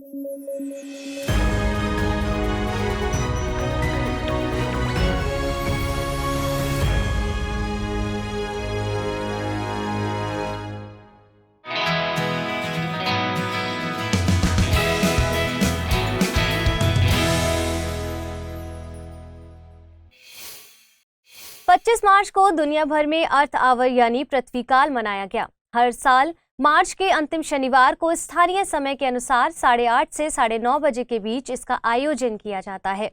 25 मार्च को दुनिया भर में अर्थ आवर यानी पृथ्वी काल मनाया गया। हर साल मार्च के अंतिम शनिवार को स्थानीय समय के अनुसार 8:30 से 9:30 बजे के बीच इसका आयोजन किया जाता है।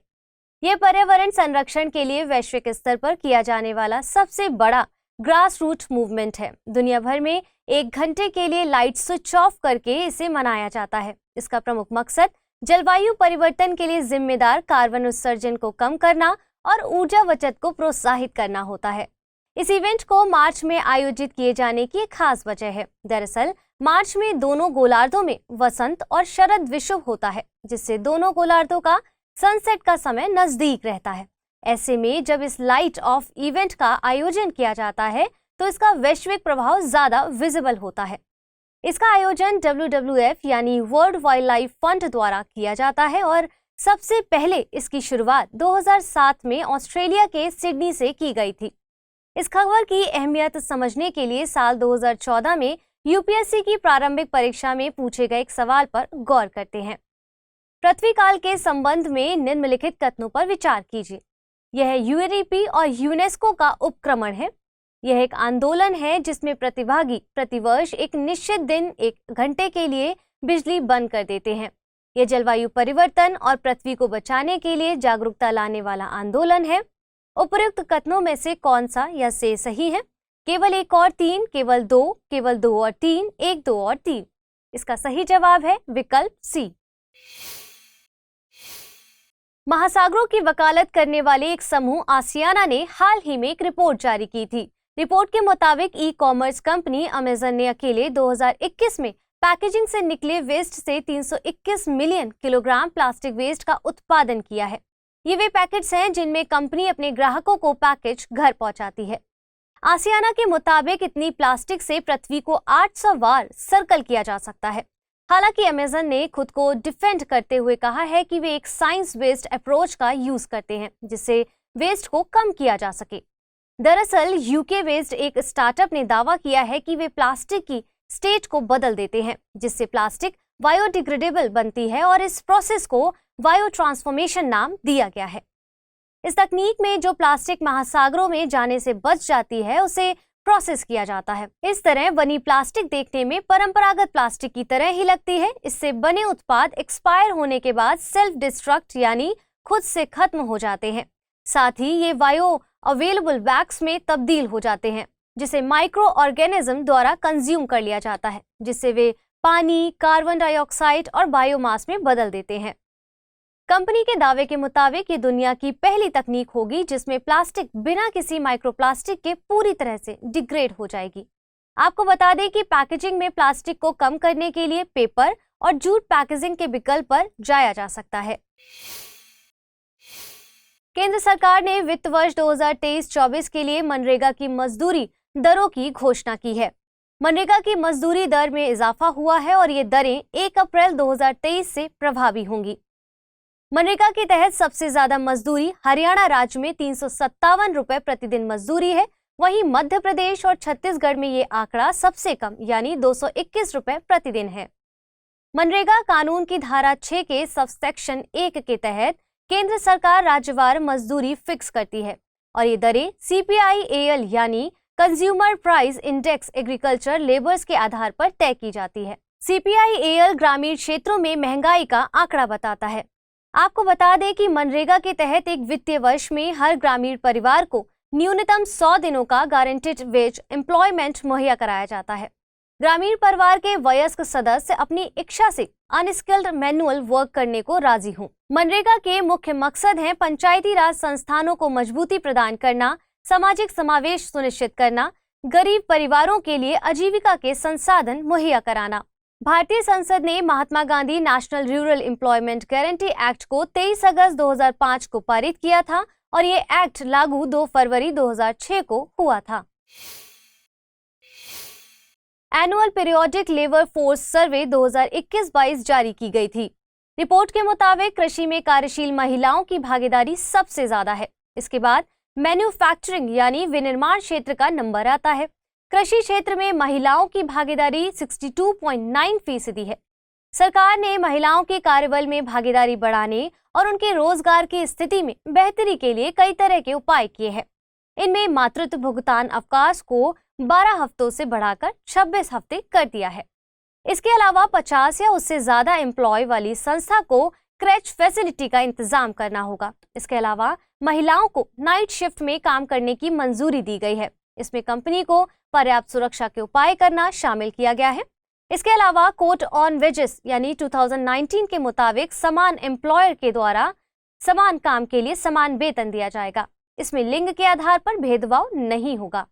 यह पर्यावरण संरक्षण के लिए वैश्विक स्तर पर किया जाने वाला सबसे बड़ा ग्रास रूट मूवमेंट है। दुनिया भर में 1 घंटे के लिए लाइट स्विच ऑफ करके इसे मनाया जाता है। इसका प्रमुख मकसद जलवायु परिवर्तन के लिए जिम्मेदार कार्बन उत्सर्जन को कम करना और ऊर्जा बचत को प्रोत्साहित करना होता है। इस इवेंट को मार्च में आयोजित किए जाने की एक खास वजह है। दरअसल मार्च में दोनों गोलार्धों में वसंत और शरद विषुव होता है, जिससे दोनों गोलार्धों का सनसेट का समय नजदीक रहता है। ऐसे में जब इस लाइट ऑफ इवेंट का आयोजन किया जाता है तो इसका वैश्विक प्रभाव ज्यादा विजिबल होता है। इसका आयोजन WWF यानी वर्ल्ड वाइल्ड लाइफ फंड द्वारा किया जाता है और सबसे पहले इसकी शुरुआत 2007 में ऑस्ट्रेलिया के सिडनी से की गई थी। इस खबर की अहमियत समझने के लिए साल 2014 में यूपीएससी की प्रारंभिक परीक्षा में पूछे गए एक सवाल पर गौर करते हैं। पृथ्वी काल के संबंध में निम्नलिखित कथनों पर विचार कीजिए। यह यूएनईपी और यूनेस्को का उपक्रमण है। यह एक आंदोलन है जिसमें प्रतिभागी प्रतिवर्ष एक निश्चित दिन 1 घंटे के लिए बिजली बंद कर देते हैं। यह जलवायु परिवर्तन और पृथ्वी को बचाने के लिए जागरूकता लाने वाला आंदोलन है। उपयुक्त कथनों में से कौन सा या से सही है? केवल 1 और 3, केवल 2, केवल 2 और 3, 1, 2 और 3। इसका सही जवाब है विकल्प सी। महासागरों की वकालत करने वाले एक समूह आसियाना ने हाल ही में एक रिपोर्ट जारी की थी। रिपोर्ट के मुताबिक ई-कॉमर्स कंपनी अमेजन ने अकेले 2021 में पैकेजिंग से निकले वेस्ट से 321 मिलियन किलोग्राम प्लास्टिक वेस्ट का उत्पादन किया है। ये वे पैकेट्स हैं जिनमें कंपनी अपने ग्राहकों को पैकेज घर पहुंचाती है। आसियाना के मुताबिक इतनी प्लास्टिक से पृथ्वी को 800 बार सर्कल किया जा सकता है। हालांकि अमेजन ने खुद को डिफेंड करते हुए कहा है कि वे एक साइंस बेस्ड अप्रोच का यूज करते हैं जिससे वेस्ट को कम किया जा सके। दरअसल यूके वेस्ट एक स्टार्टअप ने दावा किया है कि वे प्लास्टिक की स्टेट को बदल देते हैं जिससे प्लास्टिक बायोडिग्रेडेबल बनती है और इस प्रोसेस को बायो ट्रांसफॉर्मेशन नाम दिया गया है। इस तकनीक में जो प्लास्टिक महासागरों में जाने से बच जाती है उसे प्रोसेस किया जाता है। इस तरह बनी प्लास्टिक देखने में परंपरागत प्लास्टिक की तरह ही लगती है। इससे बने उत्पाद एक्सपायर होने के बाद सेल्फ डिस्ट्रक्ट यानी खुद से खत्म हो जाते हैं। साथ ही ये बायो अवेलेबल वैक्स में तब्दील हो जाते हैं जिसे माइक्रो ऑर्गेनिज्म द्वारा कंज्यूम कर लिया जाता है जिससे वे पानी, कार्बन डाइऑक्साइड और बायोमास में बदल देते हैं। कंपनी के दावे के मुताबिक ये दुनिया की पहली तकनीक होगी जिसमें प्लास्टिक बिना किसी माइक्रोप्लास्टिक के पूरी तरह से डिग्रेड हो जाएगी। आपको बता दें कि पैकेजिंग में प्लास्टिक को कम करने के लिए पेपर और जूट पैकेजिंग के विकल्प पर जाया जा सकता है। केंद्र सरकार ने वित्त वर्ष 2023-24 के लिए मनरेगा की मजदूरी दरों की घोषणा की है। मनरेगा की मजदूरी दर में इजाफा हुआ है और ये दरें 1 अप्रैल 2023 से प्रभावी होंगी। मनरेगा के तहत सबसे ज्यादा मजदूरी हरियाणा राज्य में 357 रुपए प्रतिदिन मजदूरी है। वहीं मध्य प्रदेश और छत्तीसगढ़ में ये आंकड़ा सबसे कम यानी 221 रुपए प्रतिदिन है। मनरेगा कानून की धारा 6 के सबसेक्शन 1 के तहत केंद्र सरकार राज्यवार मजदूरी फिक्स करती है और ये दरें CPI-AL यानी consumer price index agriculture labours के आधार पर तय की जाती है। CPI-AL ग्रामीण क्षेत्रों में महंगाई का आंकड़ा बताता है। आपको बता दें कि मनरेगा के तहत एक वित्तीय वर्ष में हर ग्रामीण परिवार को न्यूनतम 100 दिनों का गारंटीड वेज एम्प्लॉयमेंट मुहैया कराया जाता है। ग्रामीण परिवार के वयस्क सदस्य अपनी इच्छा से अनस्किल्ड मैनुअल वर्क करने को राजी हों। मनरेगा के मुख्य मकसद हैं पंचायती राज संस्थानों को मजबूती प्रदान करना, सामाजिक समावेश सुनिश्चित करना, गरीब परिवारों के लिए आजीविका के संसाधन मुहैया कराना। भारतीय संसद ने Mahatma Gandhi national rural employment guarantee act को 23 अगस्त 2005 को पारित किया था और ये एक्ट लागू 2 फरवरी 2006 को हुआ था। Annual periodic labour force survey 2021-22 जारी की गई थी। रिपोर्ट के मुताबिक कृषि में कार्यशील महिलाओं की भागीदारी सबसे ज्यादा है। इसके बाद मैन्युफैक्चरिंग यानी विनिर्माण क्षेत्र का नंबर आता है। कृषि क्षेत्र में महिलाओं की भागीदारी 62.9% है। सरकार ने महिलाओं के कार्यबल में भागीदारी बढ़ाने और उनके रोजगार की स्थिति में बेहतरी के लिए कई तरह के उपाय किए हैं। इनमें मातृत्व भुगतान अवकाश को 12 हफ्तों से बढ़ाकर 26 हफ्ते कर दिया है। इसके अलावा 50 या उससे ज्यादा एम्प्लॉय वाली संस्था को क्रैच फैसिलिटी का इंतजाम करना होगा। इसके अलावा महिलाओं को नाइट शिफ्ट में काम करने की मंजूरी दी गई है। इसमें कंपनी को पर्याप्त सुरक्षा के उपाय करना शामिल किया गया है। इसके अलावा कोट ऑन वेजेस यानी 2019 के मुताबिक समान एम्प्लॉयर के द्वारा समान काम के लिए समान वेतन दिया जाएगा। इसमें लिंग के आधार पर भेदभाव नहीं होगा।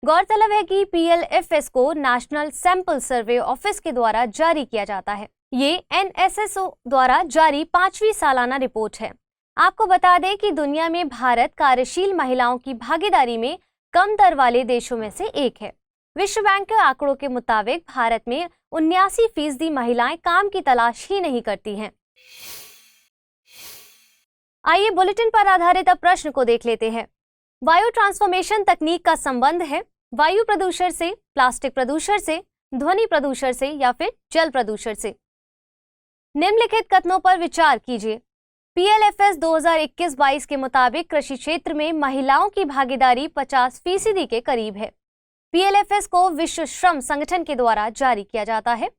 गौरतलब है कि PLFS को नेशनल सैंपल सर्वे ऑफिस के द्वारा जारी किया जाता है। ये NSSO द्वारा जारी 5वीं सालाना रिपोर्ट है। आपको बता दें कि दुनिया में भारत कार्यशील महिलाओं की भागीदारी में कम दर वाले देशों में से एक है। विश्व बैंक के आंकड़ों के मुताबिक भारत में 79% महिलाएं काम की तलाश ही नहीं करती हैं। आइए बुलेटिन पर आधारित अब प्रश्न को देख लेते हैं। वायु ट्रांसफॉर्मेशन तकनीक का संबंध है वायु प्रदूषण से, प्लास्टिक प्रदूषण से, ध्वनि प्रदूषण से या फिर जल प्रदूषण से। निम्नलिखित कथनों पर विचार कीजिए। PLFS 2021-22 के मुताबिक कृषि क्षेत्र में महिलाओं की भागीदारी 50% के करीब है। PLFS को विश्व श्रम संगठन के द्वारा जारी किया जाता है।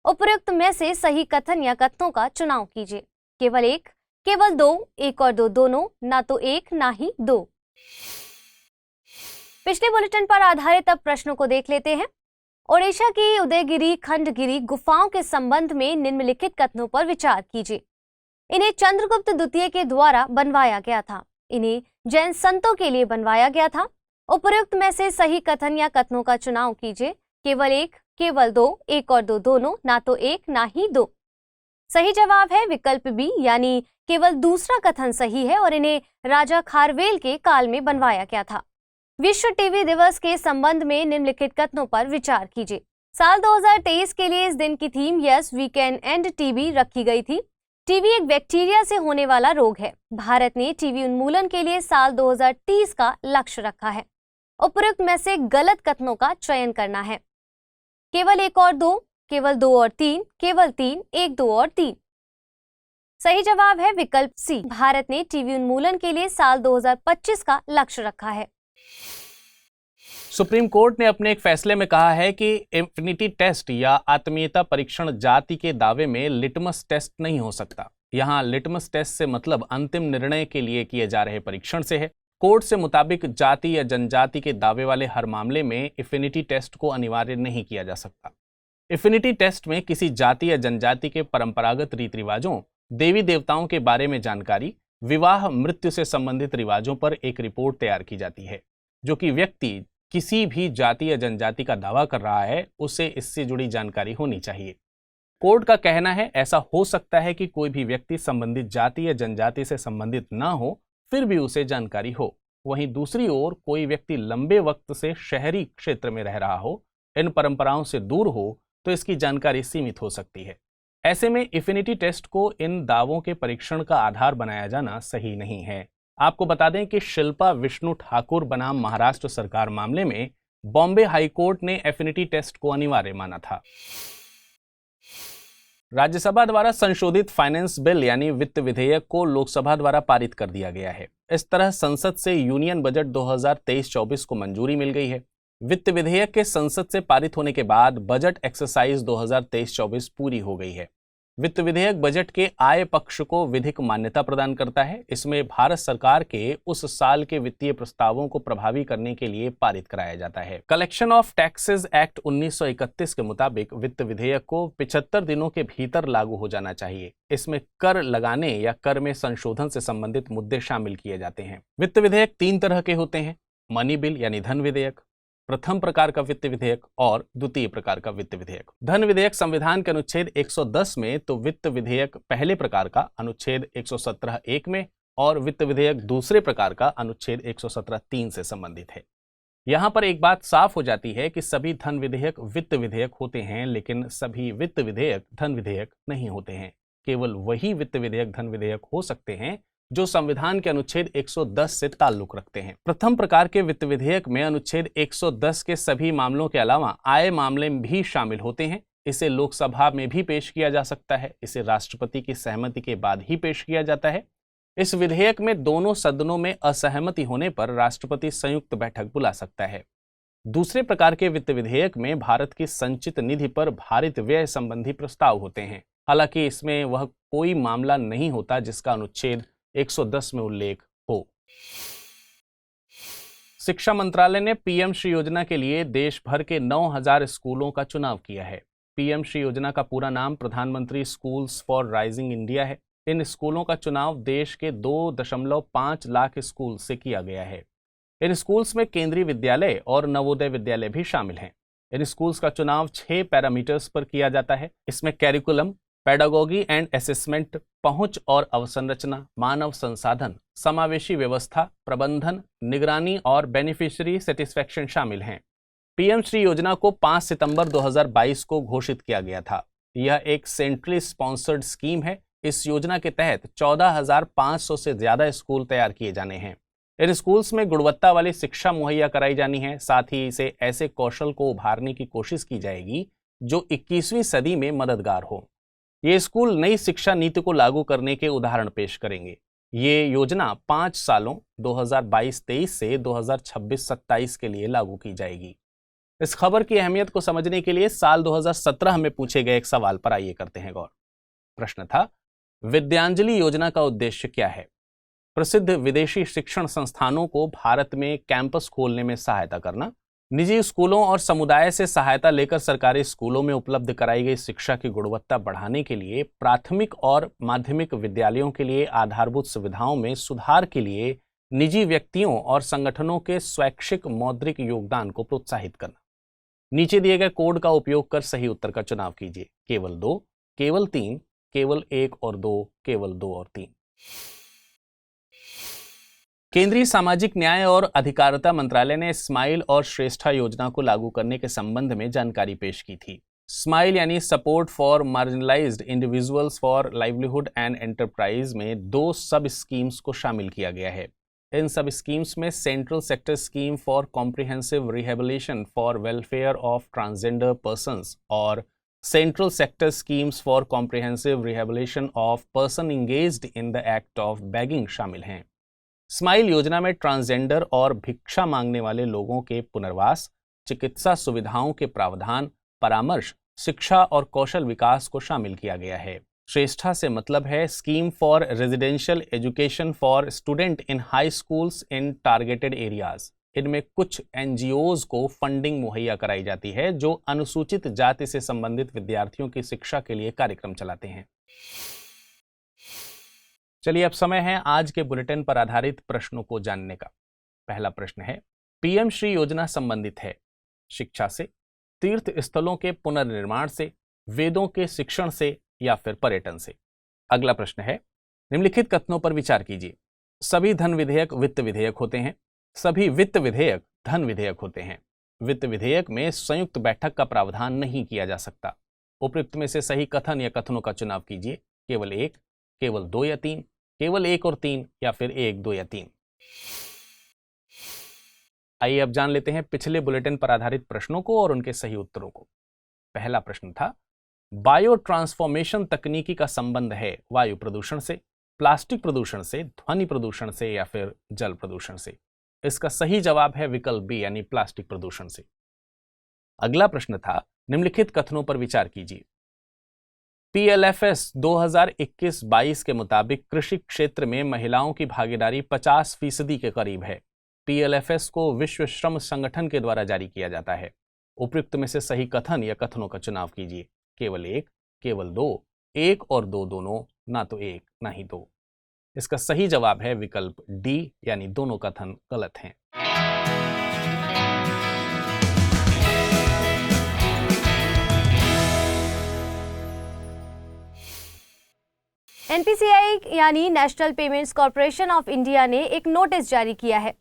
उपयुक्त में से सही कथन या कथनों का चुनाव कीजिए। केवल एक, केवल दो, एक और दो दोनों, ना तो एक ना ही दो। पिछले बुलेटिन पर आधारित अब प्रश्नों को देख लेते हैं। ओडिशा की उदयगिरी खंडगिरी गुफाओं के संबंध में निम्नलिखित कथनों पर विचार कीजिए। इन्हें चंद्रगुप्त द्वितीय के द्वारा बनवाया गया था। इन्हें जैन संतों के लिए बनवाया गया था। उपयुक्त में से सही कथन या कथनों का चुनाव कीजिए। केवल एक, केवल दो, एक और दो दोनों, ना तो एक ना ही दो। सही जवाब है विकल्प बी यानी केवल दूसरा कथन सही है और इन्हें राजा खारवेल के काल में बनवाया गया था। विश्व टीबी दिवस के संबंध में निम्नलिखित कथनों पर विचार कीजिए। साल 2023 के लिए इस दिन की theme yes we can end TB रखी गई थी। टीबी एक बैक्टीरिया से होने वाला रोग है। भारत ने टीबी उन्मूलन के लिए साल 2030 का लक्ष्य रखा है। उपयुक्त में से गलत कथनों का चयन करना है। केवल एक और दो, केवल दो और तीन, केवल तीन, एक, दो और तीन। सही जवाब है विकल्प सी। भारत ने टीबी उन्मूलन के लिए साल 2025 का लक्ष्य रखा है। सुप्रीम कोर्ट ने अपने एक फैसले में कहा है कि एफिनिटी टेस्ट या आत्मीयता परीक्षण जाति के दावे में लिटमस टेस्ट नहीं हो सकता। यहाँ लिटमस टेस्ट से मतलब अंतिम निर्णय के लिए किए जा रहे परीक्षण से है। कोर्ट से मुताबिक जाति या जनजाति के दावे वाले हर मामले में एफिनिटी टेस्ट को अनिवार्य नहीं किया जा सकता। एफिनिटी टेस्ट में किसी जाति या जनजाति के परंपरागत रीति रिवाजों, देवी देवताओं के बारे में जानकारी, विवाह, मृत्यु से संबंधित रिवाजों पर एक रिपोर्ट तैयार की जाती है। जो कि व्यक्ति किसी भी जाति या जनजाति का दावा कर रहा है उसे इससे जुड़ी जानकारी होनी चाहिए। कोर्ट का कहना है ऐसा हो सकता है कि कोई भी व्यक्ति संबंधित जाति या जनजाति से संबंधित ना हो फिर भी उसे जानकारी हो। वहीं दूसरी ओर कोई व्यक्ति लंबे वक्त से शहरी क्षेत्र में रह रहा हो, इन परंपराओं से दूर हो तो इसकी जानकारी सीमित हो सकती है। ऐसे में एफिनिटी टेस्ट को इन दावों के परीक्षण का आधार बनाया जाना सही नहीं है। आपको बता दें कि शिल्पा विष्णु ठाकुर बनाम महाराष्ट्र सरकार मामले में बॉम्बे हाईकोर्ट ने एफिनिटी टेस्ट को अनिवार्य माना था। राज्यसभा द्वारा संशोधित फाइनेंस बिल यानी वित्त विधेयक को लोकसभा द्वारा पारित कर दिया गया है। इस तरह संसद से यूनियन बजट 2023-24 को मंजूरी मिल गई है। वित्त विधेयक के संसद से पारित होने के बाद बजट एक्सरसाइज 2023-24 पूरी हो गई है। वित्त विधेयक बजट के आय पक्ष को विधिक मान्यता प्रदान करता है। इसमें भारत सरकार के उस साल के वित्तीय प्रस्तावों को प्रभावी करने के लिए पारित कराया जाता है। कलेक्शन ऑफ टैक्सेस एक्ट 1931 के मुताबिक वित्त विधेयक को 75 दिनों के भीतर लागू हो जाना चाहिए। इसमें कर लगाने या कर में संशोधन से संबंधित मुद्दे शामिल किए जाते हैं। वित्त विधेयक 3 तरह के होते हैं, मनी बिल यानी धन विधेयक, प्रथम प्रकार का वित्त विधेयक और द्वितीय प्रकार का वित्त विधेयक। धन विधेयक संविधान के अनुच्छेद 110 में तो वित्त विधेयक पहले प्रकार का अनुच्छेद 117(1) में और वित्त विधेयक दूसरे प्रकार का अनुच्छेद 117(3) से संबंधित है। यहां पर एक बात साफ हो जाती है कि सभी धन विधेयक वित्त विधेयक होते हैं, लेकिन सभी वित्त विधेयक धन विधेयक नहीं होते हैं। केवल वही वित्त विधेयक धन विधेयक हो सकते हैं जो संविधान के अनुच्छेद 110 से ताल्लुक रखते हैं। प्रथम प्रकार के वित्त विधेयक में अनुच्छेद 110 के सभी मामलों के अलावा आय मामले भी शामिल होते हैं। इसे लोकसभा में भी पेश किया जा सकता है। इसे राष्ट्रपति की सहमति के बाद ही पेश किया जाता है। इस विधेयक में दोनों सदनों में असहमति होने पर राष्ट्रपति संयुक्त बैठक बुला सकता है। दूसरे प्रकार के वित्त विधेयक में भारत की संचित निधि पर भारित व्यय संबंधी प्रस्ताव होते हैं। हालांकि इसमें वह कोई मामला नहीं होता जिसका अनुच्छेद 110 में उल्लेख हो। शिक्षा मंत्रालय ने पीएम श्री योजना के लिए देश भर के 9000 स्कूलों का चुनाव किया है। पीएम श्री योजना का पूरा नाम प्रधानमंत्री स्कूल्स फॉर राइजिंग इंडिया है। इन स्कूलों का चुनाव देश के 2.5 लाख स्कूल से किया गया है। इन स्कूल्स में केंद्रीय विद्यालय और नवोदय विद्यालय भी शामिल हैं। इन स्कूल्स का चुनाव 6 पैरामीटर्स पर किया जाता है। इसमें कैरिकुलम, पेडागोगी एंड असेसमेंट, पहुंच और अवसंरचना, मानव संसाधन, समावेशी व्यवस्था, प्रबंधन, निगरानी और बेनिफिशियरी सेटिस्फैक्शन शामिल हैं। पीएम श्री योजना को 5 सितंबर 2022 को घोषित किया गया था। यह एक सेंट्रली स्पॉन्सर्ड स्कीम है। इस योजना के तहत 14,500 से ज्यादा स्कूल तैयार किए जाने हैं। इन स्कूल्स में गुणवत्ता वाली शिक्षा मुहैया कराई जानी है। साथ ही इसे ऐसे कौशल को उभारने की कोशिश की जाएगी जो 21वीं सदी में मददगार हो। ये स्कूल नई शिक्षा नीति को लागू करने के उदाहरण पेश करेंगे। ये योजना 5 सालों 2022-23 से 2026-27 के लिए लागू की जाएगी। इस खबर की अहमियत को समझने के लिए साल 2017 में पूछे गए एक सवाल पर आइए करते हैं गौर। प्रश्न था, विद्यांजलि योजना का उद्देश्य क्या है? प्रसिद्ध विदेशी शिक्षण संस्थानों को भारत में कैंपस खोलने में सहायता करना, निजी स्कूलों और समुदाय से सहायता लेकर सरकारी स्कूलों में उपलब्ध कराई गई शिक्षा की गुणवत्ता बढ़ाने के लिए, प्राथमिक और माध्यमिक विद्यालयों के लिए आधारभूत सुविधाओं में सुधार के लिए निजी व्यक्तियों और संगठनों के स्वैच्छिक मौद्रिक योगदान को प्रोत्साहित करना। नीचे दिए गए कोड का उपयोग कर सही उत्तर का चुनाव कीजिए। केवल 2, केवल 3, केवल 1 और 2, केवल 2 और 3। केंद्रीय सामाजिक न्याय और अधिकारिता मंत्रालय ने स्माइल और श्रेष्ठा योजना को लागू करने के संबंध में जानकारी पेश की थी। स्माइल यानी support for marginalised individuals for livelihood and enterprise में 2 सब स्कीम्स को शामिल किया गया है। इन सब स्कीम्स में central sector scheme for comprehensive rehabilitation for welfare of transgender persons और central sector schemes for comprehensive rehabilitation of person engaged in the act of begging शामिल हैं। स्माइल योजना में ट्रांसजेंडर और भिक्षा मांगने वाले लोगों के पुनर्वास, चिकित्सा सुविधाओं के प्रावधान, परामर्श, शिक्षा और कौशल विकास को शामिल किया गया है। श्रेष्ठा से मतलब है scheme for residential education for student in high schools in targeted areas. इनमें कुछ एनजीओज को फंडिंग मुहैया कराई जाती है जो अनुसूचित जाति से संबंधित विद्यार्थियों की शिक्षा के लिए कार्यक्रम चलाते हैं। चलिए अब समय है आज के बुलेटिन पर आधारित प्रश्नों को जानने का। पहला प्रश्न है, पीएम श्री योजना संबंधित है शिक्षा से, तीर्थ स्थलों के पुनर्निर्माण से, वेदों के शिक्षण से या फिर पर्यटन से। अगला प्रश्न है, निम्नलिखित कथनों पर विचार कीजिए। सभी धन विधेयक वित्त विधेयक होते हैं। सभी वित्त विधेयक धन विधेयक होते हैं। वित्त विधेयक में संयुक्त बैठक का प्रावधान नहीं किया जा सकता। उपयुक्त में से सही कथन या कथनों का चुनाव कीजिए। केवल 1, केवल 2 या 3, केवल 1 और 3 या फिर 1, 2 या 3। आइए अब जान लेते हैं पिछले बुलेटिन पर आधारित प्रश्नों को और उनके सही उत्तरों को। पहला प्रश्न था, बायो ट्रांसफॉर्मेशन तकनीकी का संबंध है वायु प्रदूषण से, प्लास्टिक प्रदूषण से, ध्वनि प्रदूषण से या फिर जल प्रदूषण से। इसका सही जवाब है विकल्प बी यानी प्लास्टिक प्रदूषण से। अगला प्रश्न था, निम्नलिखित कथनों पर विचार कीजिए। पीएलएफएस 2021-22 के मुताबिक कृषि क्षेत्र में महिलाओं की भागीदारी 50% के करीब है। पीएलएफएस को विश्व श्रम संगठन के द्वारा जारी किया जाता है। उपयुक्त में से सही कथन या कथनों का चुनाव कीजिए। केवल 1, केवल 2, 1 और 2 दोनों, ना तो 1 ना ही 2। इसका सही जवाब है विकल्प डी यानी दोनों कथन गलत हैं। एनपीसीआई यानी national payments corporation of India ने एक नोटिस जारी किया है।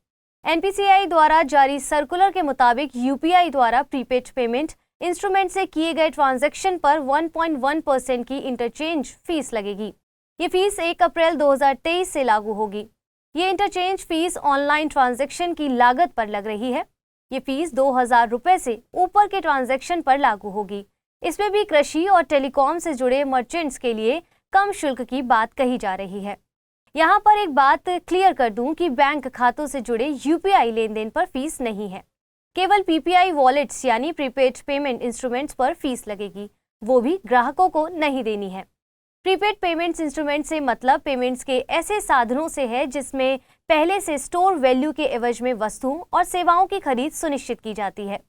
एनपीसीआई द्वारा जारी सर्कुलर के मुताबिक यूपीआई द्वारा प्रीपेड पेमेंट इंस्ट्रूमेंट से किए गए ट्रांजैक्शन पर 1.1% की इंटरचेंज फीस लगेगी। ये फीस 1 अप्रैल 2023 से लागू होगी। ये इंटरचेंज फीस ऑनलाइन ट्रांजैक्शन की लागत पर लग रही है। ये फीस 2000 रुपए से ऊपर के ट्रांजैक्शन पर लागू होगी। इसमें भी कृषि और टेलीकॉम से जुड़े मर्चेंट्स के लिए कम शुल्क की बात कही जा रही है। यहाँ पर एक बात क्लियर कर दूं कि बैंक खातों से जुड़े यूपीआई लेन देन पर फीस नहीं है। केवल पीपीआई वॉलेट्स यानी प्रीपेड पेमेंट इंस्ट्रूमेंट्स पर फीस लगेगी, वो भी ग्राहकों को नहीं देनी है। प्रीपेड पेमेंट्स इंस्ट्रूमेंट से मतलब पेमेंट्स के ऐसे साधनों से है जिसमें पहले से स्टोर वैल्यू के एवज में वस्तुओं और सेवाओं की खरीद सुनिश्चित की जाती है।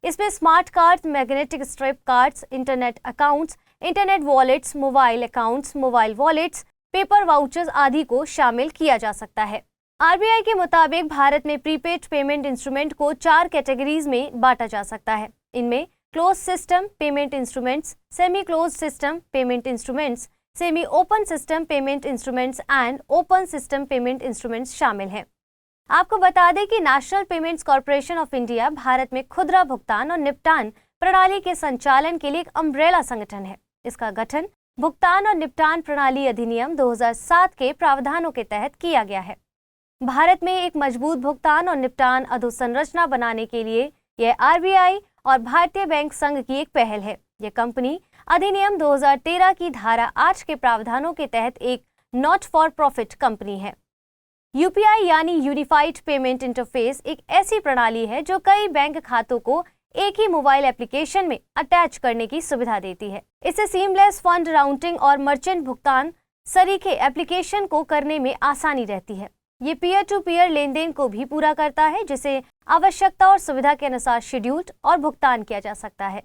इसमें smart cards, magnetic strip cards, internet accounts, internet wallets, mobile accounts, mobile wallets, paper vouchers आदि को शामिल किया जा सकता है। आरबीआई के मुताबिक भारत में प्रीपेड पेमेंट इंस्ट्रूमेंट को 4 कैटेगरीज में बांटा जा सकता है। इनमें close system payment instruments, semi close system payment instruments, semi open system payment instruments and open system payment instruments शामिल हैं। आपको बता दें कि national payments corporation of India Bharat में खुदरा भुगतान और निपटान प्रणाली के संचालन के लिए एक अम्ब्रेला संगठन है। इसका गठन भुगतान और निपटान प्रणाली अधिनियम 2007 के प्रावधानों के तहत किया गया है। भारत में एक मजबूत भुगतान और निपटान अधोसंरचना बनाने के लिए यह आरबीआई और भारतीय बैंक संघ की एक पहल है। यह कंपनी अधिनियम 2013 की धारा 8 के प्रावधानों के तहत एक नॉट फॉर प्रॉफिट कंपनी है। यूपीआई यानी यूनिफाइड पेमेंट इंटरफेस एक ऐसी प्रणाली है जो कई बैंक खातों को एक ही मोबाइल एप्लीकेशन में अटैच करने की सुविधा देती है। इससे सीमलेस फंड राउटिंग और मर्चेंट भुगतान सरीखे एप्लीकेशन को करने में आसानी रहती है। ये पीयर टू पीयर लेन देन को भी पूरा करता है, जिसे आवश्यकता और सुविधा के अनुसार शेड्यूल्ड और भुगतान किया जा सकता है।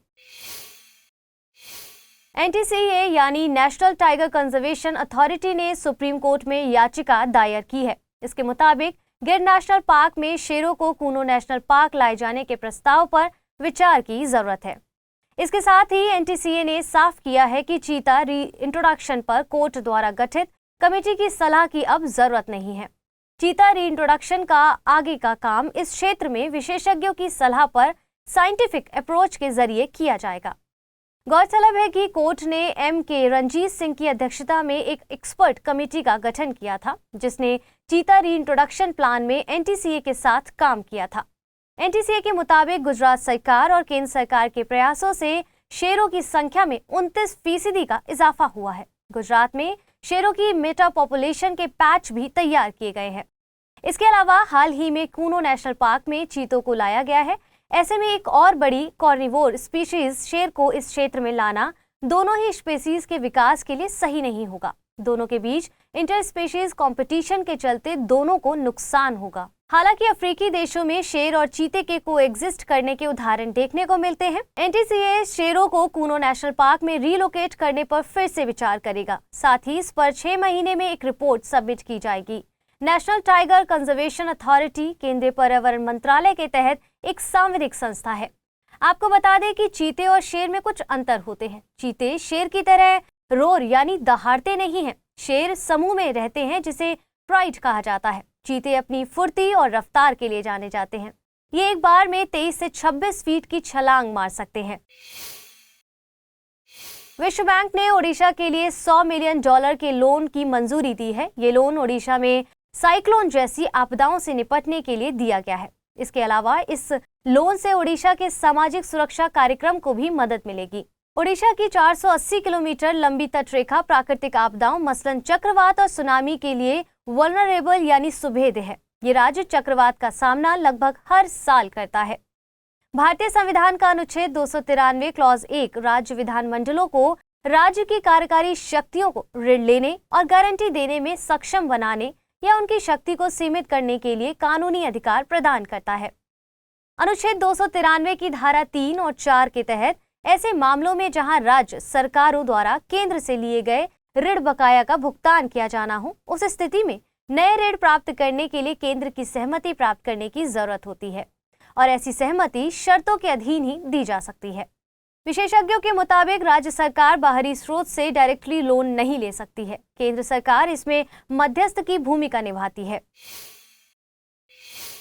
एनटीसीए यानी नेशनल टाइगर कंजर्वेशन अथॉरिटी ने सुप्रीम कोर्ट में याचिका दायर की है। इसके मुताबिक गिर नेशनल पार्क में शेरों को कूनो नेशनल पार्क लाए जाने के प्रस्ताव पर विचार की जरूरत है। इसके साथ ही एनटीसीए ने साफ किया है कि चीता री इंट्रोडक्शन पर कोर्ट द्वारा गठित कमेटी की सलाह की अब जरूरत नहीं है। चीता री इंट्रोडक्शन का आगे का काम इस क्षेत्र में विशेषज्ञों की सलाह पर साइंटिफिक अप्रोच के जरिए किया जाएगा। गौरतलब है कि कोर्ट ने एम.के. रंजीत सिंह की अध्यक्षता में एक एक्सपर्ट कमेटी का गठन किया था, जिसने चीता री इंट्रोडक्शन प्लान में एनटीसीए के साथ काम किया था। एनटीसीए के मुताबिक गुजरात सरकार और केंद्र सरकार के प्रयासों से शेरों की संख्या में 29% का इजाफा हुआ है। गुजरात में शेरों की मेटा पॉपुलेशन के पैच भी तैयार किए गए हैं। इसके अलावा हाल ही में कूनो नेशनल पार्क में चीतों को लाया गया है। ऐसे में एक और बड़ी कॉर्निवोर स्पीशीज शेर को इस क्षेत्र में लाना दोनों ही स्पीशीज के विकास के लिए सही नहीं होगा। दोनों के बीच इंटर स्पीशीज कॉम्पिटिशन के चलते दोनों को नुकसान होगा। हालांकि अफ्रीकी देशों में शेर और चीते के कोएग्जिस्ट करने के उदाहरण देखने को मिलते हैं। एनटीसीए शेरों को कूनो नेशनल पार्क में रीलोकेट करने पर फिर से विचार करेगा। साथ ही इस पर 6 महीने में एक रिपोर्ट सबमिट की जाएगी। नेशनल टाइगर कंजर्वेशन अथॉरिटी केंद्रीय पर्यावरण मंत्रालय के तहत एक सांविधिक संस्था है। आपको बता दें कि चीते और शेर में कुछ अंतर होते हैं। चीते शेर की तरह रोर यानी दहाड़ते नहीं हैं। शेर समूह में रहते हैं, जिसे प्राइड कहा जाता है। चीते अपनी फुर्ती और रफ्तार के लिए जाने जाते हैं। ये एक बार में 23 से 26 फीट की छलांग मार सकते हैं। विश्व बैंक ने ओडिशा के लिए $100 मिलियन के लोन की मंजूरी दी है। ये लोन ओडिशा में साइक्लोन जैसी आपदाओं से निपटने के लिए दिया गया है। इसके अलावा इस लोन से ओडिशा के सामाजिक सुरक्षा कार्यक्रम को भी मदद मिलेगी। ओडिशा की 480 किलोमीटर लंबी तटरेखा प्राकृतिक आपदाओं मसलन चक्रवात और सुनामी के लिए वल्नरेबल यानी सुभेद्य है। ये राज्य चक्रवात का सामना लगभग हर साल करता है। भारतीय संविधान का अनुच्छेद 293 क्लॉज 1 राज्य विधानमंडलों को राज्य की कार्यकारी शक्तियों को ऋण लेने और गारंटी देने में सक्षम बनाने या उनकी शक्ति को सीमित करने के लिए कानूनी अधिकार प्रदान करता है। अनुच्छेद 293 की धारा 3 और 4 के तहत ऐसे मामलों में जहां राज्य सरकारों द्वारा केंद्र से लिए गए ऋण बकाया का भुगतान किया जाना हो, उस स्थिति में नए ऋण प्राप्त करने के लिए केंद्र की सहमति प्राप्त करने की जरूरत होती है और ऐसी सहमति शर्तों के अधीन ही दी जा सकती है। विशेषज्ञों के मुताबिक राज्य सरकार बाहरी स्रोत से डायरेक्टली लोन नहीं ले सकती है। केंद्र सरकार इसमें मध्यस्थ की भूमिका निभाती है।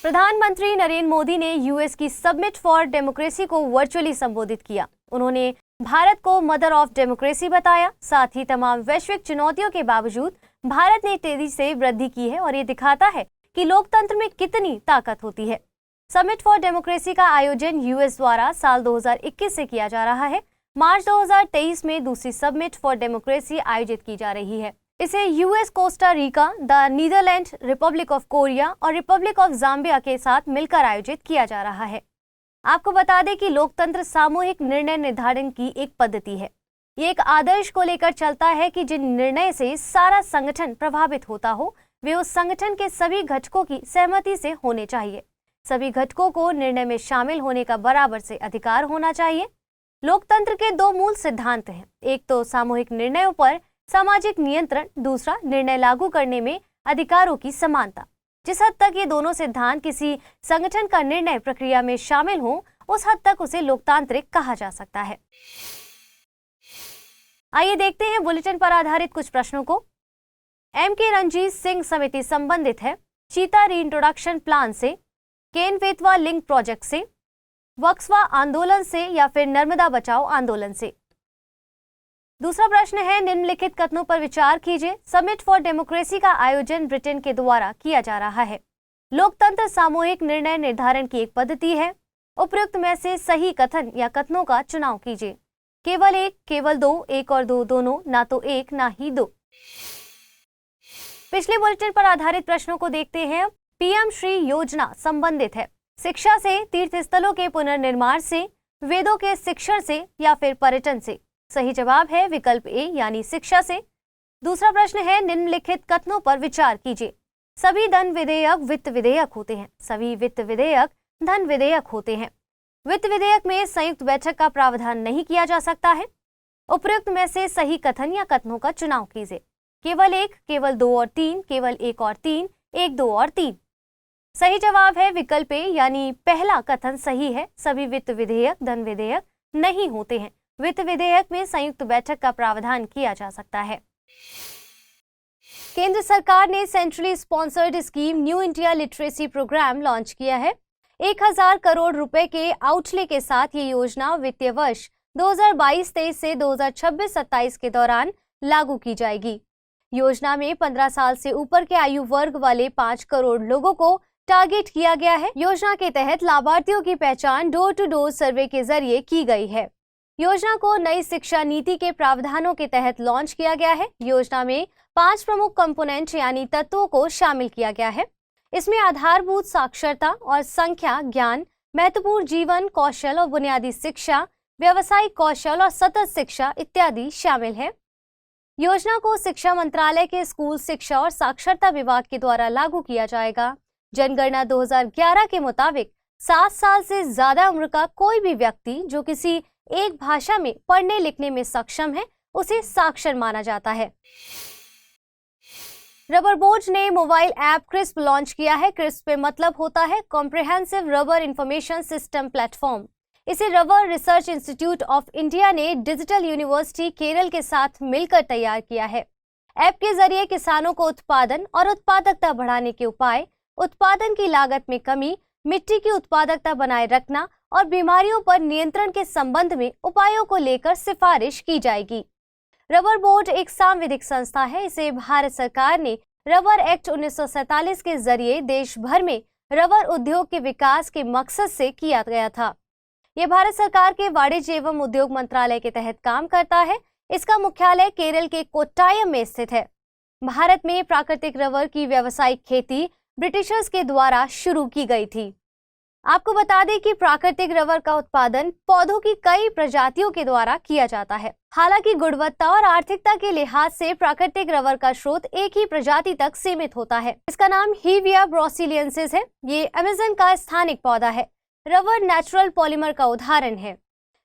प्रधानमंत्री नरेंद्र मोदी ने यूएस की समिट फॉर डेमोक्रेसी को वर्चुअली संबोधित किया। उन्होंने भारत को मदर ऑफ डेमोक्रेसी बताया। साथ ही तमाम वैश्विक चुनौतियों के बावजूद भारत ने तेजी से वृद्धि की है और ये दिखाता है कि लोकतंत्र में कितनी ताकत होती है। समिट फॉर डेमोक्रेसी का आयोजन यूएस द्वारा साल 2021 से किया जा रहा है। मार्च 2023 में दूसरी समिट फॉर डेमोक्रेसी आयोजित की जा रही है। इसे US, Costa Rica, the Netherlands, Republic of Korea और रिपब्लिक ऑफ जाम्बिया के साथ मिलकर आयोजित किया जा रहा है। आपको बता दें कि लोकतंत्र सामूहिक निर्णय निर्धारण की एक पद्धति है। ये एक आदर्श को लेकर चलता है कि जिन निर्णय से सारा संगठन प्रभावित होता हो वे उस संगठन के सभी घटकों की सहमति से होने चाहिए। सभी घटकों को निर्णय में शामिल होने का बराबर से अधिकार होना चाहिए। लोकतंत्र के दो मूल सिद्धांत हैं, एक तो सामूहिक निर्णयों पर सामाजिक नियंत्रण, दूसरा निर्णय लागू करने में अधिकारों की समानता। जिस हद तक ये दोनों सिद्धांत किसी संगठन का निर्णय प्रक्रिया में शामिल हो उस हद तक उसे लोकतांत्रिक कहा जा सकता है। आइए देखते हैं बुलेटिन पर आधारित कुछ प्रश्नों को। एम.के. रंजीत सिंह समिति संबंधित है चीता रीइंट्रोडक्शन प्लान से, केन बेतवा लिंक प्रोजेक्ट से, वक्सवा आंदोलन से या फिर नर्मदा बचाओ आंदोलन से। दूसरा प्रश्न है निम्नलिखित कथनों पर विचार कीजिए। समिट फॉर डेमोक्रेसी का आयोजन ब्रिटेन के द्वारा किया जा रहा है। लोकतंत्र सामूहिक निर्णय निर्धारण की एक पद्धति है। उपयुक्त में से सही कथन या कथनों का चुनाव कीजिए। केवल एक, केवल दो, एक और दो दोनों, ना तो एक ना ही दो। पिछले बुलेटिन पर आधारित प्रश्नों को देखते हैं। पीएम श्री योजना संबंधित है शिक्षा से, तीर्थ स्थलों के पुनर्निर्माण से, वेदों के शिक्षण से या फिर पर्यटन से। सही जवाब है विकल्प ए यानी शिक्षा से। दूसरा प्रश्न है निम्नलिखित कथनों पर विचार कीजिए। सभी धन विधेयक वित्त विधेयक होते हैं। सभी वित्त विधेयक धन विधेयक होते हैं। वित्त विधेयक में संयुक्त बैठक का प्रावधान नहीं किया जा सकता है। उपयुक्त में से सही कथन या कथनों का चुनाव कीजिए। केवल एक, केवल दो और तीन, केवल एक और तीन, एक, दो और तीन। सही जवाब है विकल्प ए यानी पहला कथन सही है। सभी वित्त विधेयक धन विधेयक नहीं होते हैं। वित्त विधेयक में संयुक्त बैठक का प्रावधान किया जा सकता है। केंद्र सरकार ने centrally sponsored scheme New India Literacy Programme launch किया है। 1000 करोड़ रुपए के आउटले के साथ ये योजना वित्तीय वर्ष 2022-23 से 2026-27 के दौरान लागू की जाएगी। योजना में 15 साल से ऊपर के आयु वर्ग वाले 5 करोड़ लोगों को टारगेट किया गया है। योजना के तहत लाभार्थियों की पहचान डोर टू डोर सर्वे के जरिए की गई है। योजना को नई शिक्षा नीति के प्रावधानों के तहत लॉन्च किया गया है। योजना में 5 प्रमुख कंपोनेंट यानी तत्वों को शामिल किया गया है। इसमें आधारभूत साक्षरता और संख्या ज्ञान, महत्वपूर्ण जीवन कौशल और बुनियादी शिक्षा, व्यावसायिक कौशल और सतत शिक्षा इत्यादि शामिल है। योजना को शिक्षा मंत्रालय के स्कूल शिक्षा और साक्षरता विभाग के द्वारा लागू किया जाएगा। जनगणना 2011 के मुताबिक 7 साल से ज्यादा उम्र का कोई भी व्यक्ति जो किसी एक भाषा में पढ़ने लिखने में सक्षम है उसे साक्षर माना जाता है। रबर बोर्ड ने मोबाइल ऐप क्रिस्प लॉन्च किया है। क्रिस्प पे मतलब होता है comprehensive rubber information system platform. इसे rubber research institute of India ने डिजिटल यूनिवर्सिटी केरल के साथ मिलकर तैयार किया है। ऐप के जरिए किसानों को उत्पादन और उत्पादकता बढ़ाने के उपाय, उत्पादन की लागत में कमी, मिट्टी की उत्पादकता बनाए रखना और बीमारियों पर नियंत्रण के संबंध में उपायों को लेकर सिफारिश की जाएगी। रबर बोर्ड एक सांविधिक संस्था है। इसे भारत सरकार ने रबर एक्ट 1947 के जरिए देश भर में रबर उद्योग के विकास के मकसद से किया गया था। यह भारत सरकार के वाणिज्य एवं उद्योग मंत्रालय के तहत काम करता है। इसका मुख्यालय केरल के कोट्टायम में स्थित है। भारत में प्राकृतिक रबर की व्यावसायिक खेती ब्रिटिशर्स के द्वारा शुरू की गई थी। आपको बता दें कि प्राकृतिक रबर का उत्पादन पौधों की कई प्रजातियों के द्वारा किया जाता है। हालांकि गुणवत्ता और आर्थिकता के लिहाज से प्राकृतिक रबर का स्रोत एक ही प्रजाति तक सीमित होता है। इसका नाम हीविया ब्रोसिलियंसिस है। ये अमेज़न का स्थानिक पौधा है। रबर नेचुरल पॉलीमर का उदाहरण है।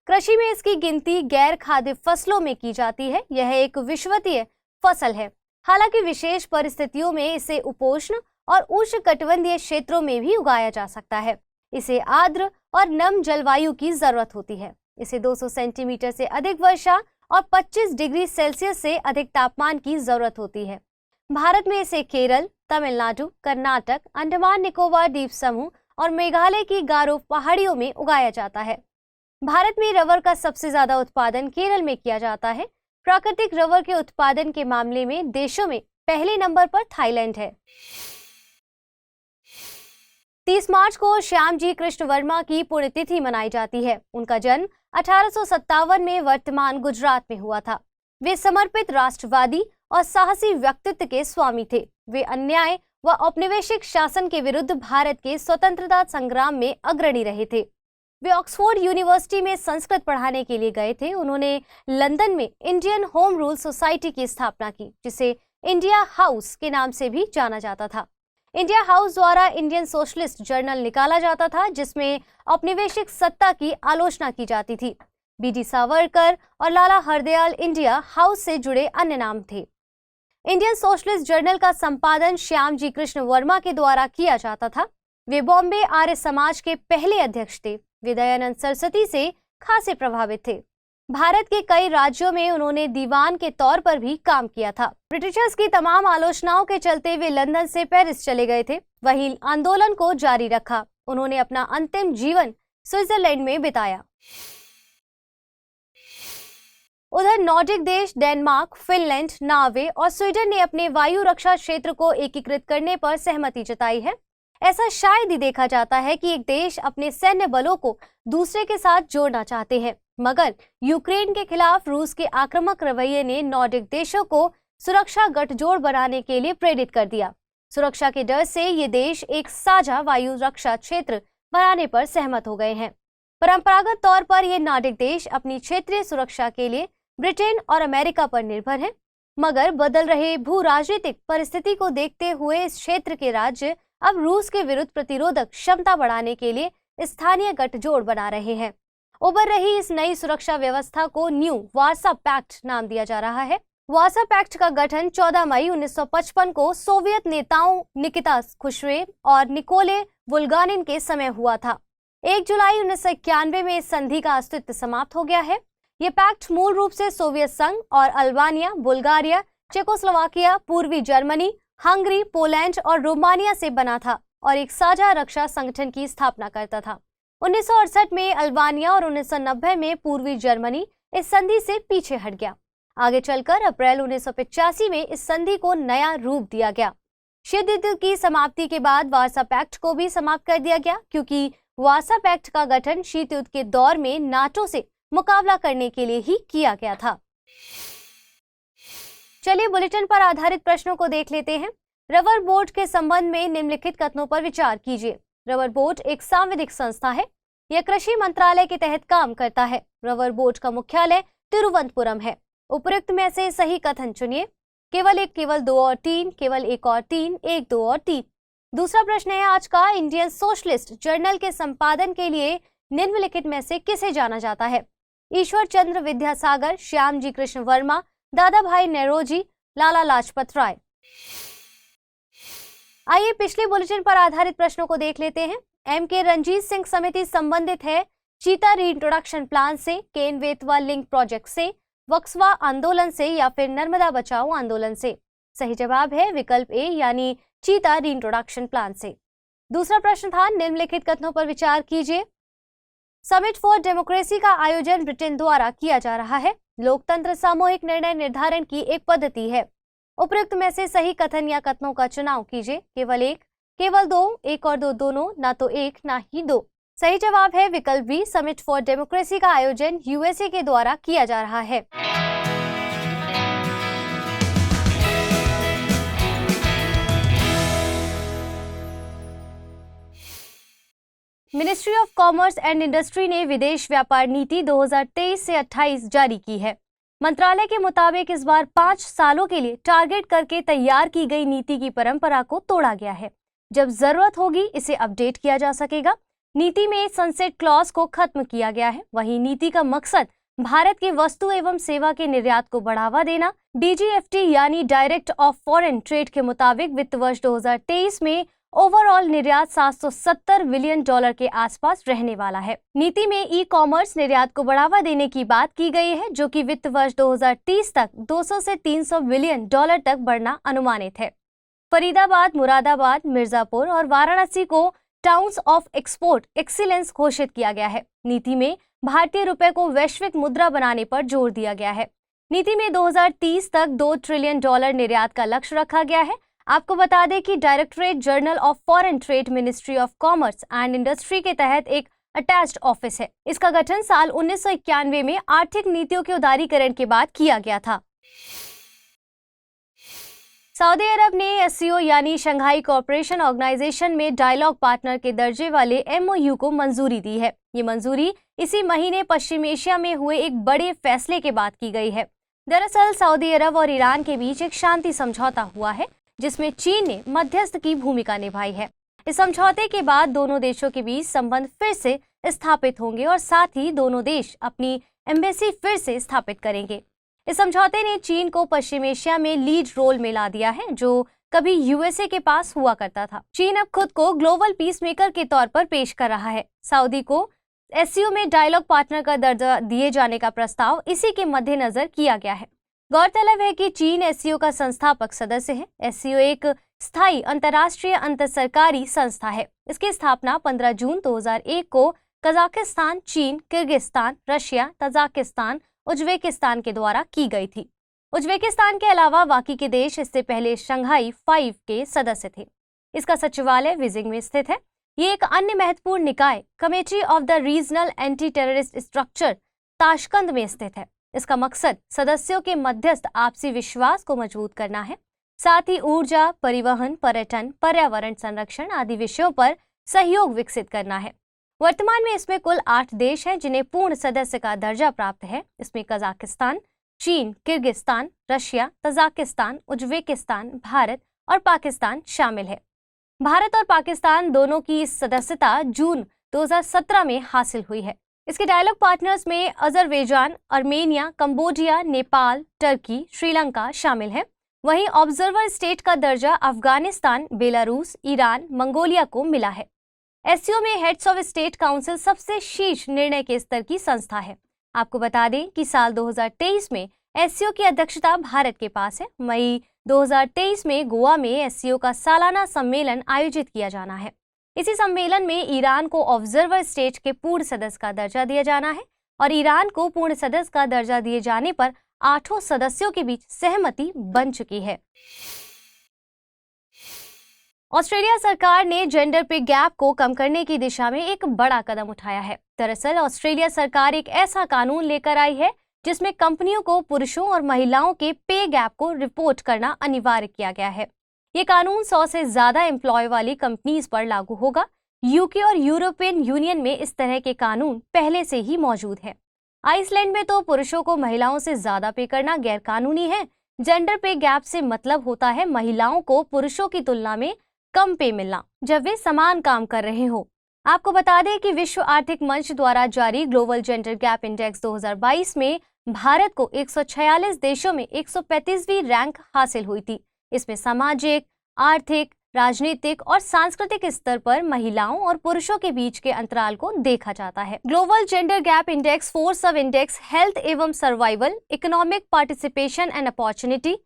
कृषि में इसकी गिनती गैर खाद्य फसलों में की जाती है। यह एक विषुवतीय फसल है। हालांकि विशेष परिस्थितियों में इसे उपोष्ण और उष्णकटिबंधीय क्षेत्रों में भी उगाया जा सकता है। इसे आर्द्र और नम जलवायु की जरूरत होती है। इसे 200 सेंटीमीटर से अधिक वर्षा और 25 डिग्री सेल्सियस से अधिक तापमान की जरूरत होती है। भारत में इसे केरल, तमिलनाडु, कर्नाटक, अंडमान निकोबार द्वीप समूह और मेघालय की गारो पहाड़ियों में उगाया जाता है। भारत में रबर का सबसे ज्यादा उत्पादन केरल में किया जाता है। प्राकृतिक रबर के उत्पादन के मामले में देशों में पहले नंबर पर थाईलैंड है। 30 मार्च को श्यामजी कृष्ण वर्मा की पुण्यतिथि मनाई जाती है। उनका जन्म 1857 में वर्तमान गुजरात में हुआ था। वे समर्पित राष्ट्रवादी और साहसी व्यक्तित्व के स्वामी थे। वे अन्याय व औपनिवेशिक शासन के विरुद्ध भारत के स्वतंत्रता संग्राम में अग्रणी रहे थे। वे ऑक्सफोर्ड यूनिवर्सिटी में संस्कृत पढ़ाने के लिए गए थे। उन्होंने लंदन में इंडियन होम रूल सोसाइटी की स्थापना की, जिसे इंडिया हाउस के नाम से भी जाना जाता था। इंडिया हाउस द्वारा इंडियन सोशलिस्ट जर्नल निकाला जाता था, जिसमें औपनिवेशिक सत्ता की आलोचना की जाती थी। बीडी सावरकर और लाला हरदयाल इंडिया हाउस से जुड़े अन्य नाम थे। इंडियन सोशलिस्ट जर्नल का संपादन श्यामजी कृष्ण वर्मा के द्वारा किया जाता था। वे बॉम्बे आर्य समाज के पहले अध्यक्ष थे। वे दयानंद सरस्वती से खासे प्रभावित थे। भारत के कई राज्यों में उन्होंने दीवान के तौर पर भी काम किया था। ब्रिटिशर्स की तमाम आलोचनाओं के चलते वे लंदन से पेरिस चले गए थे। वहीं आंदोलन को जारी रखा। उन्होंने अपना अंतिम जीवन स्विट्जरलैंड में बिताया। उधर नॉर्डिक देश डेनमार्क, फिनलैंड, नॉर्वे और स्वीडन ने अपने वायु रक्षा क्षेत्र को एकीकृत करने पर सहमति जताई है। ऐसा शायद ही देखा जाता है कि एक देश अपने सैन्य बलों को दूसरे के साथ जोड़ना चाहते हैं, मगर यूक्रेन के खिलाफ रूस के आक्रामक रवैये ने नॉर्डिक देशों को सुरक्षा गठजोड़ बनाने के लिए प्रेरित कर दिया। सुरक्षा के डर से ये देश एक साझा वायु रक्षा क्षेत्र बनाने पर सहमत हो गए हैं। परंपरागत तौर पर ये नॉर्डिक देश अपनी क्षेत्रीय सुरक्षा के लिए ब्रिटेन और अमेरिका पर निर्भर हैं, मगर बदल रहे भू राजनीतिक परिस्थिति को देखते हुए इस क्षेत्र के राज्य अब रूस के विरुद्ध प्रतिरोधक क्षमता बढ़ाने के लिए स्थानीय गठजोड़ बना रहे हैं। उभर रही इस नई सुरक्षा व्यवस्था को न्यू वार्सा पैक्ट नाम दिया जा रहा है। वार्सा पैक्ट का गठन 14 मई 1955 को सोवियत नेताओं निकिता खुश्रेव और निकोले बुल्गानिन के समय हुआ था। 1 जुलाई 1991 में इस संधि का अस्तित्व समाप्त हो गया है। ये पैक्ट मूल रूप से सोवियत संघ और अल्बानिया, बुल्गारिया, चेकोस्लोवाकिया, पूर्वी जर्मनी, हंगरी, पोलैंड और रोमानिया से बना था और एक साझा रक्षा संगठन की स्थापना करता था। 1968 में अल्बानिया और 1990 में पूर्वी जर्मनी इस संधि से पीछे हट गया। आगे चलकर अप्रैल 1985 में इस संधि को नया रूप दिया गया। शीत युद्ध की समाप्ति के बाद वार्सा पैक्ट को भी समाप्त कर दिया गया, क्योंकि वार्सा पैक्ट का गठन शीत युद्ध के दौर में नाटो से मुकाबला करने के लिए ही किया गया था। चलिए बुलेटिन पर आधारित प्रश्नों को देख लेते हैं। रबर बोर्ड के संबंध में निम्नलिखित कथनों पर विचार कीजिए। रबर बोर्ड एक सांविधिक संस्था है। यह कृषि मंत्रालय के तहत काम करता है। रबर बोर्ड का मुख्यालय तिरुवनंतपुरम है। उपयुक्त में से सही कथन चुनिए। केवल एक, केवल दो और तीन, केवल एक और तीन, एक, दो और तीन। दूसरा प्रश्न है आज का, इंडियन सोशलिस्ट जर्नल के संपादन के लिए निम्नलिखित में से किसे जाना जाता है? ईश्वर चंद्र विद्यासागर, श्यामजी कृष्ण वर्मा, दादा भाई नेरोजी, लाला लाजपत राय। आइए पिछले बुलेटिन पर आधारित प्रश्नों को देख लेते हैं। एम.के. रंजीत सिंह समिति संबंधित है चीता रीइंट्रोडक्शन प्लान से, केन बेतवा लिंक प्रोजेक्ट से, वक्सवा आंदोलन से या फिर नर्मदा बचाओ आंदोलन से? सही जवाब है विकल्प ए, यानी चीता रीइंट्रोडक्शन प्लान से। दूसरा प्रश्न था, निम्नलिखित कथनों पर विचार कीजिए। समिट फॉर डेमोक्रेसी का आयोजन ब्रिटेन द्वारा किया जा रहा है। लोकतंत्र सामूहिक निर्णय निर्धारण की एक पद्धति है। उपयुक्त में से सही कथन या कथनों का चुनाव कीजिए। केवल एक, केवल दो, एक और दो दोनों, ना तो एक ना ही दो। सही जवाब है विकल्प बी, समिट फॉर डेमोक्रेसी का आयोजन यूएसए के द्वारा किया जा रहा है। Ministry of commerce and industry ने विदेश व्यापार नीति 2023 से 28 जारी की है। मंत्रालय के मुताबिक इस बार 5 सालों के लिए टारगेट करके तैयार की गई नीति की परंपरा को तोड़ा गया है। जब जरूरत होगी इसे अपडेट किया जा सकेगा। नीति में सनसेट क्लॉज को खत्म किया गया है। वहीं नीति का मकसद भारत की वस्तु एवं सेवा के निर्यात को बढ़ावा देना। डीजीएफटी यानी डायरेक्ट ऑफ फॉरेन ट्रेड के मुताबिक वित्त वर्ष 2023 में ओवरऑल निर्यात 770 बिलियन डॉलर के आसपास रहने वाला है। नीति में ई कॉमर्स निर्यात को बढ़ावा देने की बात की गई है, जो कि वित्त वर्ष 2030 तक 200 से 300 बिलियन डॉलर तक बढ़ना अनुमानित है। फरीदाबाद, मुरादाबाद, मिर्जापुर और वाराणसी को टाउन्स ऑफ एक्सपोर्ट एक्सीलेंस घोषित किया गया है। नीति में भारतीय रुपए को वैश्विक मुद्रा बनाने पर जोर दिया गया है। नीति में 2030 तक 2 ट्रिलियन डॉलर निर्यात का लक्ष्य रखा गया है। आपको बता दें कि directorate general of foreign trade, ministry of commerce and industry के तहत एक अटैच्ड ऑफिस है। इसका गठन साल 1991 में आर्थिक नीतियों के उदारीकरण के बाद किया गया था। सऊदी अरब ने एससीओ यानी शंघाई कोऑपरेशन ऑर्गेनाइजेशन में डायलॉग पार्टनर के दर्जे वाले एमओयू को मंजूरी दी है। ये मंजूरी इसी महीने पश्चिम एशिया में हुए एक बड़े फैसले के बाद की गई है। दरअसल सऊदी अरब और ईरान के बीच एक शांति समझौता हुआ है, जिसमें चीन ने मध्यस्थ की भूमिका निभाई है। इस समझौते के बाद दोनों देशों के बीच संबंध फिर से स्थापित होंगे और साथ ही दोनों देश अपनी एम्बेसी फिर से स्थापित करेंगे। इस समझौते ने चीन को पश्चिम एशिया में लीड रोल में ला दिया है, जो कभी यूएसए के पास हुआ करता था। चीन अब खुद को ग्लोबल पीस मेकर के तौर पर पेश कर रहा है। सऊदी को एससीओ में डायलॉग पार्टनर का दर्जा दिए जाने का प्रस्ताव इसी के मद्देनजर किया गया है। गौरतलब है कि चीन एससीओ का संस्थापक सदस्य है। एससीओ एक स्थायी अंतर्राष्ट्रीय अंतरसरकारी संस्था है। इसकी स्थापना 15 जून 2001 को कजाकिस्तान, चीन, किर्गिस्तान, रशिया, तजाकिस्तान, उज्बेकिस्तान के द्वारा की गई थी। उज्बेकिस्तान के अलावा बाकी के देश इससे पहले शंघाई 5 के सदस्य थे। इसका सचिवालय बीजिंग में स्थित है। ये एक अन्य महत्वपूर्ण निकाय committee of the regional anti terrorist structure Tashkent में स्थित है। इसका मकसद सदस्यों के मध्यस्थ आपसी विश्वास को मजबूत करना है, साथ ही ऊर्जा, परिवहन, पर्यटन, पर्यावरण संरक्षण आदि विषयों पर सहयोग विकसित करना है। वर्तमान में इसमें कुल 8 देश हैं जिन्हें पूर्ण सदस्य का दर्जा प्राप्त है। इसमें कजाकिस्तान, चीन, Kyrgyzstan, Russia, Tajikistan, Uzbekistan, Bharat और पाकिस्तान शामिल है। भारत और पाकिस्तान दोनों की इस सदस्यता जून 2017 में हासिल हुई है। इसके डायलॉग पार्टनर्स में Azerbaijan, Armenia, Cambodia, Nepal, Turkey, Sri Lanka शामिल है। वहीं ऑब्जर्वर स्टेट का दर्जा अफगानिस्तान, बेलारूस, ईरान, मंगोलिया को मिला है। एससीओ में हेड्स ऑफ स्टेट काउंसिल सबसे शीर्ष निर्णय के स्तर की संस्था है। आपको बता दें कि साल 2023 में एससीओ की अध्यक्षता भारत के पास है। मई 2023 में गोवा में एससीओ का सालाना सम्मेलन आयोजित किया जाना है। इसी सम्मेलन में ईरान को ऑब्जर्वर स्टेट के पूर्ण सदस्य का दर्जा दिया जाना है और ईरान को पूर्ण सदस्य का दर्जा दिए जाने पर 8 सदस्यों के बीच सहमति बन चुकी है। ऑस्ट्रेलिया सरकार ने जेंडर पे गैप को कम करने की दिशा में एक बड़ा कदम उठाया है। दरअसल ऑस्ट्रेलिया सरकार एक ऐसा कानून लेकर आई है जिसमें कंपनियों को पुरुषों और महिलाओं के पे गैप को रिपोर्ट करना अनिवार्य किया गया है। ये कानून 100 से ज्यादा एम्प्लॉय वाली कंपनीज पर लागू होगा। यूके और यूरोपियन यूनियन में इस तरह के कानून पहले से ही मौजूद है। आइसलैंड में तो पुरुषों को महिलाओं से ज्यादा पे करना गैर कानूनी है। जेंडर पे गैप से मतलब होता है महिलाओं को पुरुषों की तुलना में कम पे मिलना जब वे समान काम कर रहे हो। आपको बता दें कि विश्व आर्थिक मंच द्वारा जारी ग्लोबल जेंडर गैप इंडेक्स 2022 में भारत को 146 देशों में 135वीं रैंक हासिल हुई थी। इसमें सामाजिक, आर्थिक, राजनीतिक और सांस्कृतिक स्तर पर महिलाओं और पुरुषों के बीच के अंतराल को देखा जाता है। ग्लोबल जेंडर गैप इंडेक्स 4 सब इंडेक्स हेल्थ एवं survival, economic participation and opportunity,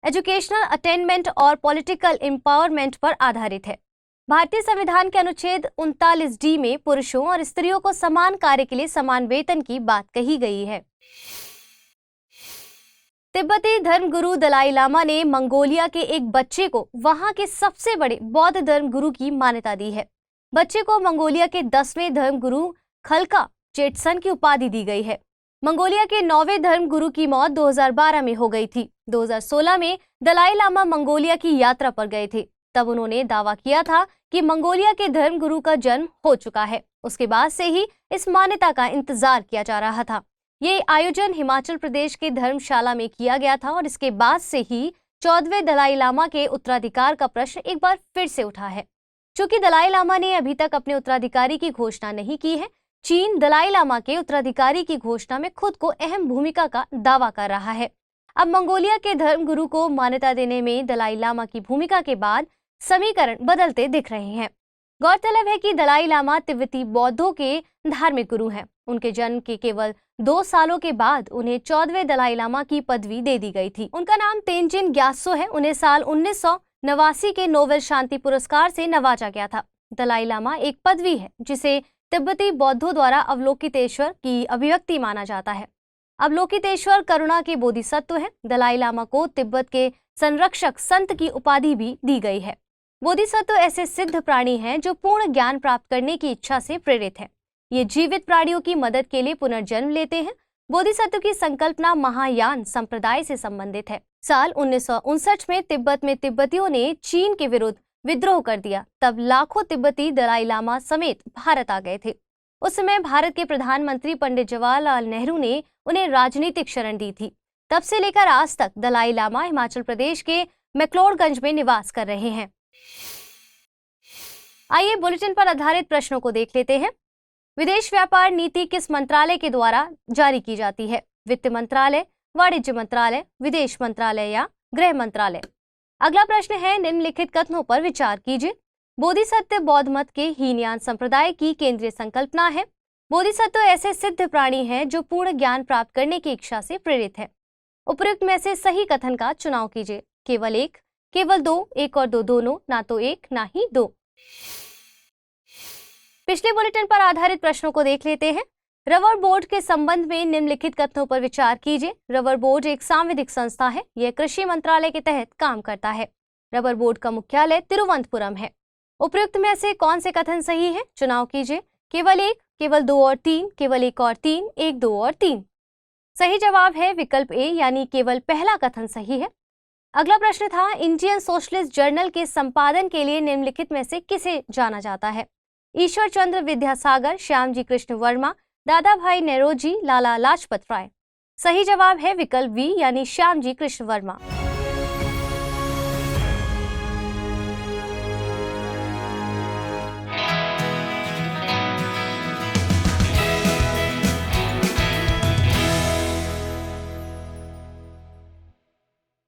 educational attainment और पॉलिटिकल एम्पावरमेंट पर आधारित है। भारतीय संविधान के अनुच्छेद 39D में पुरुषों और स्त्रियों को समान कार्य के लिए समान वेतन की बात कही गई है। तिब्बती धर्मगुरु दलाई लामा ने मंगोलिया के एक बच्चे को वहां के सबसे बड़े बौद्ध धर्मगुरु की मान्यता दी है। बच्चे को मंगोलिया के 10वें धर्मगुरु खलका चेटसन की उपाधि दी गई है। मंगोलिया के 9वें धर्मगुरु की मौत 2012 में हो गई थी। 2016 में दलाई लामा मंगोलिया की यात्रा पर गए थे। तब उन्होंने दावा किया था कि मंगोलिया के धर्मगुरु का जन्म हो चुका है। उसके बाद से ही इस मान्यता का इंतजार किया जा रहा था। ये आयोजन हिमाचल प्रदेश के धर्मशाला में किया गया था और इसके बाद से ही 14वें दलाई लामा के उत्तराधिकार का प्रश्न एक बार फिर से उठा है। चूंकि दलाई लामा ने अभी तक अपने उत्तराधिकारी की घोषणा नहीं की है, चीन दलाई लामा के उत्तराधिकारी की घोषणा में खुद को अहम भूमिका का दावा कर रहा है। अब मंगोलिया के धर्मगुरु को मान्यता देने में दलाई लामा की भूमिका के बाद समीकरण बदलते दिख रहे हैं। गौरतलब है कि दलाई लामा तिब्बती बौद्धों के धार्मिक गुरु हैं। उनके जन्म के केवल 2 सालों के बाद उन्हें 14वें दलाई लामा की पदवी दे दी गई थी। उनका नाम तेंजिन ग्यात्सो है। उन्हें साल 1989 के नोबेल शांति पुरस्कार से नवाजा गया था। दलाई लामा एक पदवी है जिसे तिब्बती बौद्धों द्वारा अवलोकितेश्वर की अभिव्यक्ति माना जाता है। अवलोकितेश्वर करुणा के बोधिसत्व हैं। दलाई लामा को तिब्बत के संरक्षक संत की उपाधि भी दी गई है। बोधिसत्व ऐसे सिद्ध प्राणी हैं जो पूर्ण ज्ञान प्राप्त करने की इच्छा से प्रेरित हैं। ये जीवित प्राणियों की मदद के लिए पुनर्जन्म लेते हैं। बोधिसत्व की संकल्पना महायान संप्रदाय से संबंधित है। साल 1959 में तिब्बत में तिब्बतियों ने चीन के विरुद्ध विद्रोह कर दिया। तब लाखों तिब्बती दलाई लामा समेत भारत आ गए थे। उस समय भारत के प्रधानमंत्री पंडित जवाहरलाल नेहरू ने उन्हें राजनीतिक शरण दी थी। तब से लेकर आज तक दलाई लामा हिमाचल प्रदेश के मैक्लोडगंज में निवास कर रहे हैं। आइए बुलेटिन पर आधारित प्रश्नों को देख लेते हैं। विदेश व्यापार नीति किस मंत्रालय के द्वारा जारी की जाती है? वित्त मंत्रालय, वाणिज्य मंत्रालय, विदेश मंत्रालय या गृह मंत्रालय? अगला प्रश्न है, निम्नलिखित कथनों पर विचार कीजिए। बोधिसत्व बौद्ध मत के हीनयान संप्रदाय की केंद्रीय संकल्पना है। बोधिसत्व ऐसे सिद्ध प्राणी हैं जो पूर्ण ज्ञान प्राप्त करने की इच्छा से प्रेरित है। उपयुक्त में से सही कथन का चुनाव कीजिए। केवल एक, केवल दो, एक और दो दोनों, ना तो एक ना ही दो। पिछले बुलेटिन पर आधारित प्रश्नों को देख लेते हैं। रबर बोर्ड के संबंध में निम्नलिखित कथनों पर विचार कीजिए। रबर बोर्ड एक सांविधिक संस्था है। यह कृषि मंत्रालय के तहत काम करता है। रबर बोर्ड का मुख्यालय तिरुवनंतपुरम है। उपयुक्त में से कौन से कथन सही है? चुनाव कीजिए। केवल एक, केवल दो और तीन, केवल एक और तीन, एक, दो और तीन। सही जवाब है विकल्प ए, यानी केवल पहला कथन सही है। अगला प्रश्न था, इंडियन सोशलिस्ट जर्नल के संपादन के लिए निम्नलिखित में से किसे जाना जाता है? ईश्वर चंद्र विद्यासागर, श्यामजी कृष्ण वर्मा, दादा भाई नेरोजी, लाला लाजपत राय। सही जवाब है विकल्प बी, यानी श्यामजी कृष्ण वर्मा।